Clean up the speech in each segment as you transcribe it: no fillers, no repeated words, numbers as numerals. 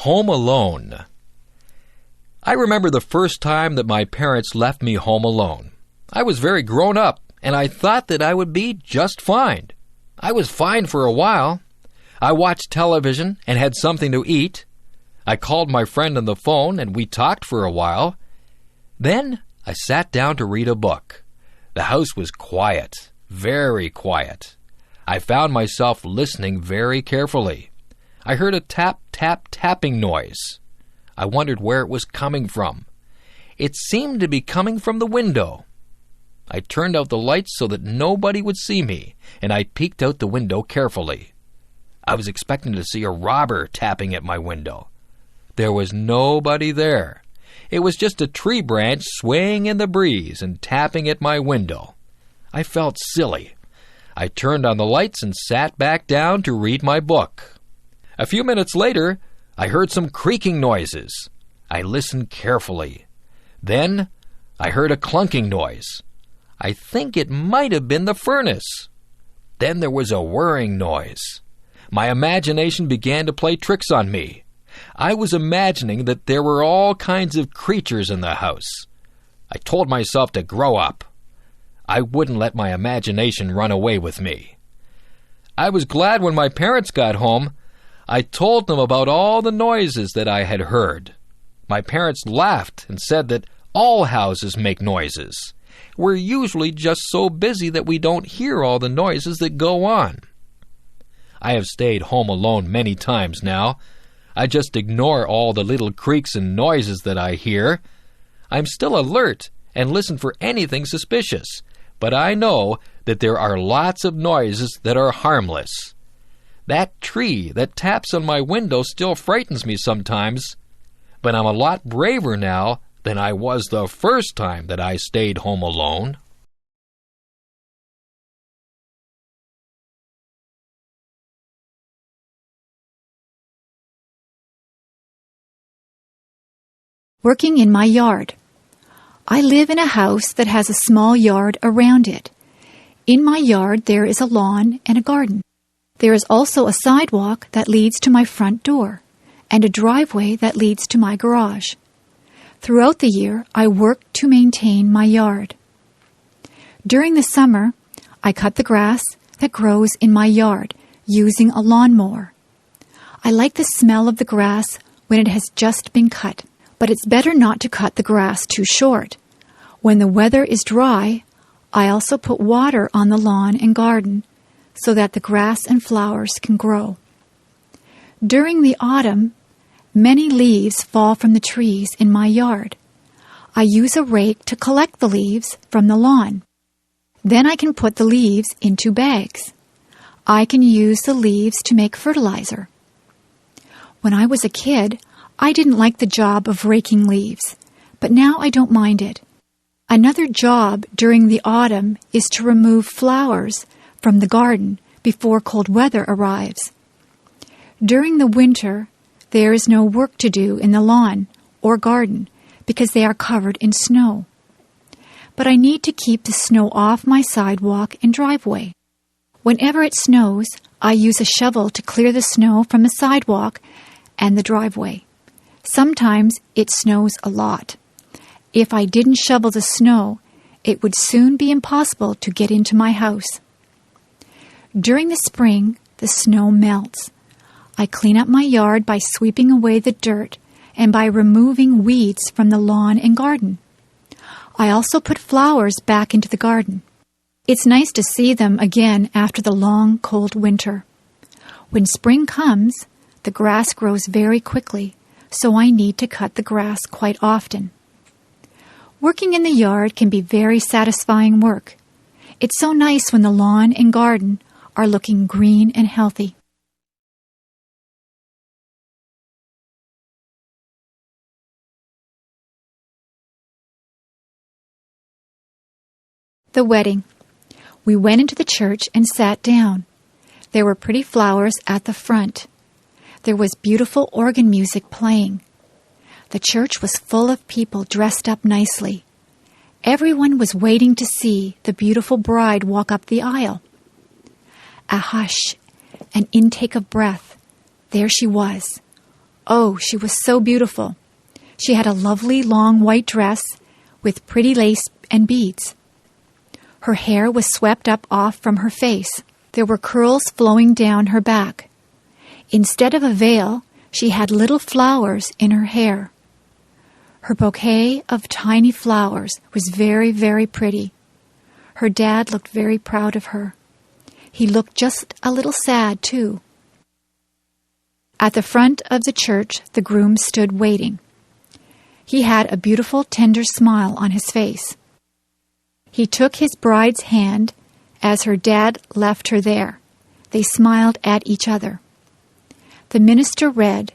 Home alone. I remember the first time that my parents left me home alone. I was very grown up, and I thought that I would be just fine. I was fine for a while. I watched television and had something to eat. I called my friend on the phone, and we talked for a while. Then I sat down to read a book. The house was quiet, very quiet. I found myself listening very carefully. I heard a tap-tap-tapping noise. I wondered where it was coming from. It seemed to be coming from the window. I turned out the lights so that nobody would see me, and I peeked out the window carefully. I was expecting to see a robber tapping at my window. There was nobody there. It was just a tree branch swaying in the breeze and tapping at my window. I felt silly. I turned on the lights and sat back down to read my book. A few minutes later, I heard some creaking noises. I listened carefully. Then I heard a clunking noise. I think it might have been the furnace. Then there was a whirring noise. My imagination began to play tricks on me. I was imagining that there were all kinds of creatures in the house. I told myself to grow up. I wouldn't let my imagination run away with me. I was glad when my parents got home. I told them about all the noises that I had heard. My parents laughed and said that all houses make noises. We're usually just so busy that we don't hear all the noises that go on. I have stayed home alone many times now. I just ignore all the little creaks and noises that I hear. I'm still alert and listen for anything suspicious, but I know that there are lots of noises that are harmless. That tree that taps on my window still frightens me sometimes, but I'm a lot braver now than I was the first time that I stayed home alone. Working in my yard. I live in a house that has a small yard around it. In my yard there is a lawn and a garden. There is also a sidewalk that leads to my front door and a driveway that leads to my garage. Throughout the year, I work to maintain my yard. During the summer, I cut the grass that grows in my yard using a lawnmower. I like the smell of the grass when it has just been cut, but it's better not to cut the grass too short. When the weather is dry, I also put water on the lawn and garden so that the grass and flowers can grow. During the autumn, many leaves fall from the trees in my yard. I use a rake to collect the leaves from the lawn. Then I can put the leaves into bags. I can use the leaves to make fertilizer. When I was a kid, I didn't like the job of raking leaves, but now I don't mind it. Another job during the autumn is to remove flowers from the garden before cold weather arrives. During the winter, there is no work to do in the lawn or garden because they are covered in snow. But I need to keep the snow off my sidewalk and driveway. Whenever it snows, I use a shovel to clear the snow from the sidewalk and the driveway. Sometimes it snows a lot. If I didn't shovel the snow, it would soon be impossible to get into my house. During the spring, the snow melts. I clean up my yard by sweeping away the dirt and by removing weeds from the lawn and garden. I also put flowers back into the garden. It's nice to see them again after the long, cold winter. When spring comes, the grass grows very quickly, so I need to cut the grass quite often. Working in the yard can be very satisfying work. It's so nice when the lawn and garden are looking green and healthy. The wedding. We went into the church and sat down. There were pretty flowers at the front. There was beautiful organ music playing. The church was full of people dressed up nicely. Everyone was waiting to see the beautiful bride walk up the aisle. A hush, an intake of breath. There she was. Oh, she was so beautiful. She had a lovely long white dress with pretty lace and beads. Her hair was swept up off from her face. There were curls flowing down her back. Instead of a veil, she had little flowers in her hair. Her bouquet of tiny flowers was very, very pretty. Her dad looked very proud of her. He looked just a little sad, too. At the front of the church, the groom stood waiting. He had a beautiful, tender smile on his face. He took his bride's hand as her dad left her there. They smiled at each other. The minister read,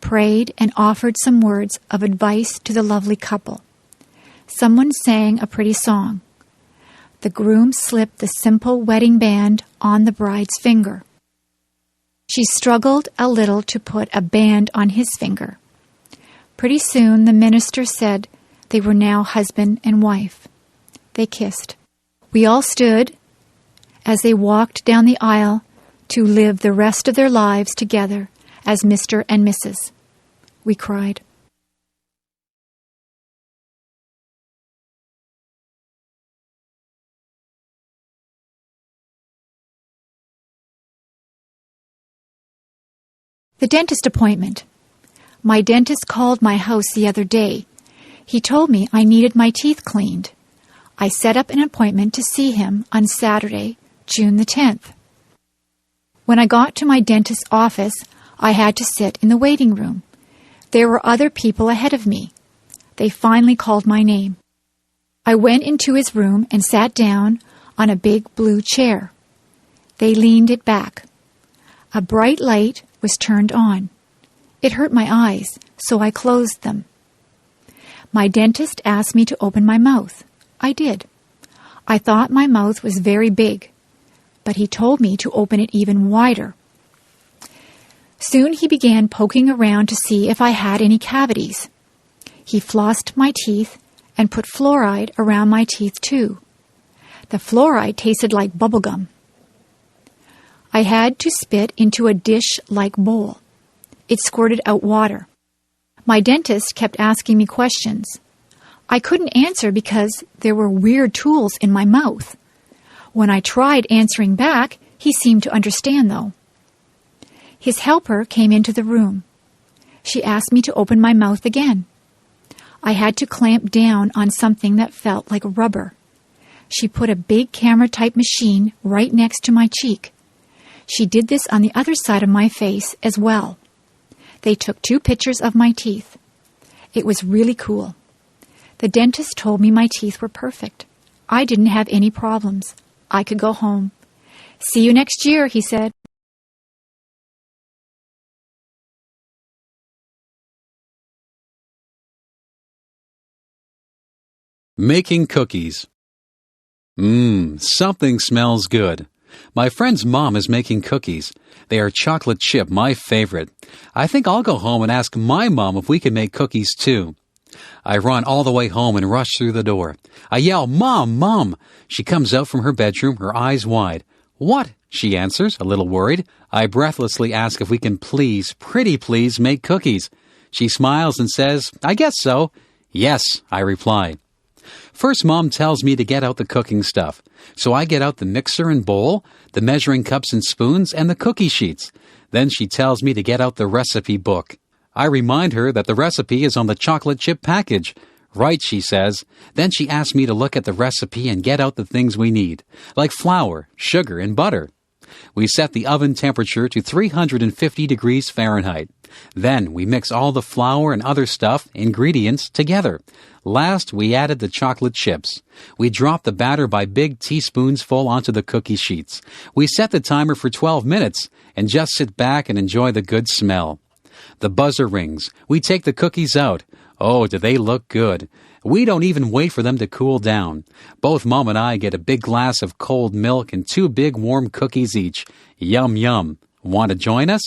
prayed, and offered some words of advice to the lovely couple. Someone sang a pretty song. The groom slipped the simple wedding band on the bride's finger. She struggled a little to put a band on his finger. Pretty soon the minister said they were now husband and wife. They kissed. We all stood as they walked down the aisle to live the rest of their lives together as Mr. and Mrs. We cried. The dentist appointment. My dentist called my house the other day. He told me I needed my teeth cleaned. I set up an appointment to see him on Saturday, June the 10th. When I got to my dentist's office, I had to sit in the waiting room. There were other people ahead of me. They finally called my name. I went into his room and sat down on a big blue chair. They leaned it back. A bright light was turned on. It hurt my eyes, so I closed them. My dentist asked me to open my mouth. I did. I thought my mouth was very big, but he told me to open it even wider. Soon he began poking around to see if I had any cavities. He flossed my teeth and put fluoride around my teeth too. The fluoride tasted like bubble gum. I had to spit into a dish-like bowl. It squirted out water. My dentist kept asking me questions. I couldn't answer because there were weird tools in my mouth. When I tried answering back, he seemed to understand, though. His helper came into the room. She asked me to open my mouth again. I had to clamp down on something that felt like rubber. She put a big camera-type machine right next to my cheek. She did this on the other side of my face as well. They took 2 pictures of my teeth. It was really cool. The dentist told me my teeth were perfect. I didn't have any problems. I could go home. See you next year, he said. Making cookies. Something smells good. My friend's mom is making cookies. They are chocolate chip, my favorite. I think I'll go home and ask my mom if we can make cookies too. I run all the way home and rush through the door. I yell, "Mom, Mom!" She comes out from her bedroom, her eyes wide. "What?" she answers, a little worried. I breathlessly ask if we can please, pretty please, make cookies. She smiles and says, "I guess so." "Yes," I reply. First, Mom tells me to get out the cooking stuff. So I get out the mixer and bowl, the measuring cups and spoons, and the cookie sheets. Then she tells me to get out the recipe book. I remind her that the recipe is on the chocolate chip package. "Right," she says. Then she asks me to look at the recipe and get out the things we need, like flour, sugar, and butter. We set the oven temperature to 350 degrees Fahrenheit. Then we mix all the flour and other ingredients together. Last, we added the chocolate chips. We dropped the batter by big teaspoons full onto the cookie sheets. We set the timer for 12 minutes and just sit back and enjoy the good smell. The buzzer rings. We take the cookies out. Oh, do they look good. We don't even wait for them to cool down. Both Mom and I get a big glass of cold milk and 2 big warm cookies each. Yum, yum. Want to join us?